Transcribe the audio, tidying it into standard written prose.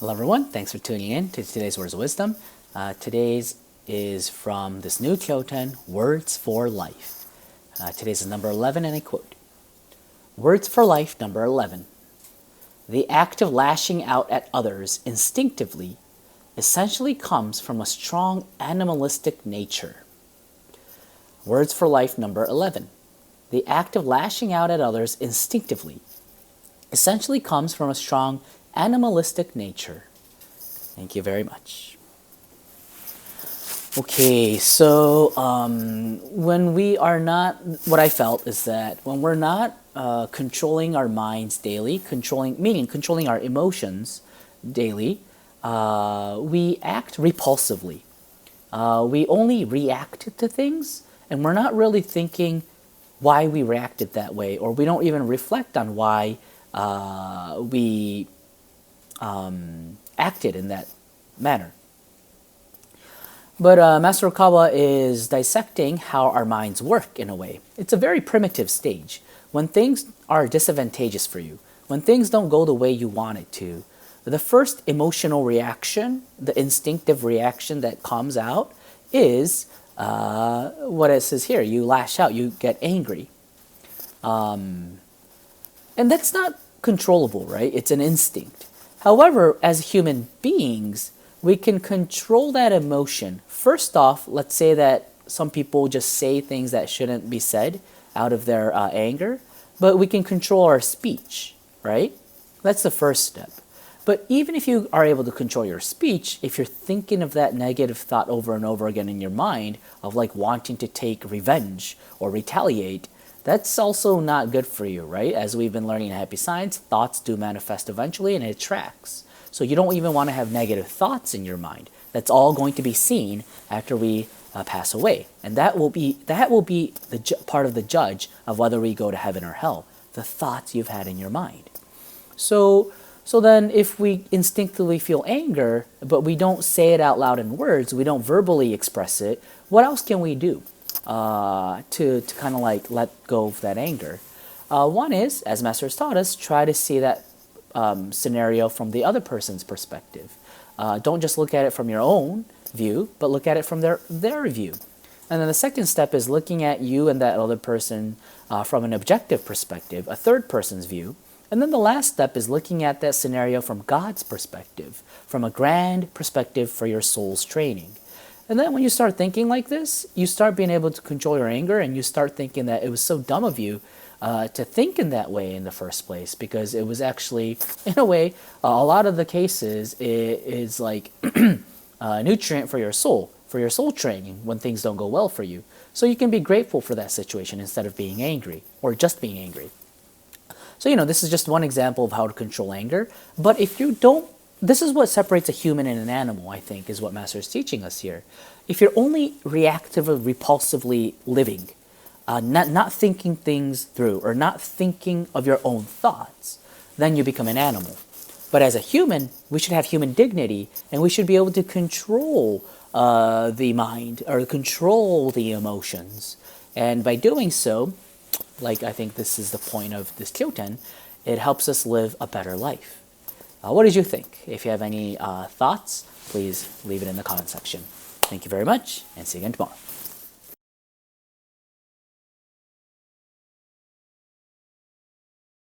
Hello everyone, thanks for tuning in to today's Words of Wisdom. Today's is from this new Kyoten, Words for Life. Today's is number 11 and I quote, Words for Life number 11. The act of lashing out at others instinctively essentially comes from a strong animalistic nature. Words for Life number 11. The act of lashing out at others instinctively essentially comes from a strong animalistic nature. Thank you very much. Okay, so when we are not, what I felt is that when we're not controlling our minds daily, controlling our emotions daily, we act repulsively. We only react to things, and we're not really thinking why we reacted that way, or we don't even reflect on why we acted in that manner. But Master Okawa is dissecting how our minds work in a way. It's a very primitive stage. When things are disadvantageous for you, when things don't go the way you want it to, the first emotional reaction, the instinctive reaction that comes out is what it says here. You lash out, you get angry. And that's not controllable, right? It's an instinct. However, as human beings, we can control that emotion. First off, let's say that some people just say things that shouldn't be said out of their anger, but we can control our speech, right? That's the first step. But even if you are able to control your speech, if you're thinking of that negative thought over and over again in your mind of like wanting to take revenge or retaliate, that's also not good for you, right? As we've been learning in Happy Science, thoughts do manifest eventually and it tracks. So you don't even want to have negative thoughts in your mind. That's all going to be seen after we pass away. And that will be the part of the judge of whether we go to heaven or hell, the thoughts you've had in your mind. So then if we instinctively feel anger, but we don't say it out loud in words, we don't verbally express it, what else can we do to kind of like let go of that anger? One is, as Master has taught us, try to see that scenario from the other person's perspective. Don't just look at it from your own view, but look at it from their view. And then the second step is looking at you and that other person from an objective perspective, a third person's view. And then the last step is looking at that scenario from God's perspective, from a grand perspective for your soul's training. And then when you start thinking like this, you start being able to control your anger, and you start thinking that it was so dumb of you to think in that way in the first place, because it was actually, in a way, a lot of the cases, it is like a nutrient for your soul training when things don't go well for you. So you can be grateful for that situation instead of being angry, or just being angry. So, this is just one example of how to control anger. But if you don't, this is what separates a human and an animal, I think, is what Master is teaching us here. If you're only reactively, repulsively living, not thinking things through, or not thinking of your own thoughts, then you become an animal. But as a human, we should have human dignity, and we should be able to control the mind, or control the emotions. And by doing so, like I think this is the point of this Kyoten, it helps us live a better life. What did you think? If you have any thoughts, please leave it in the comment section. Thank you very much, and see you again tomorrow.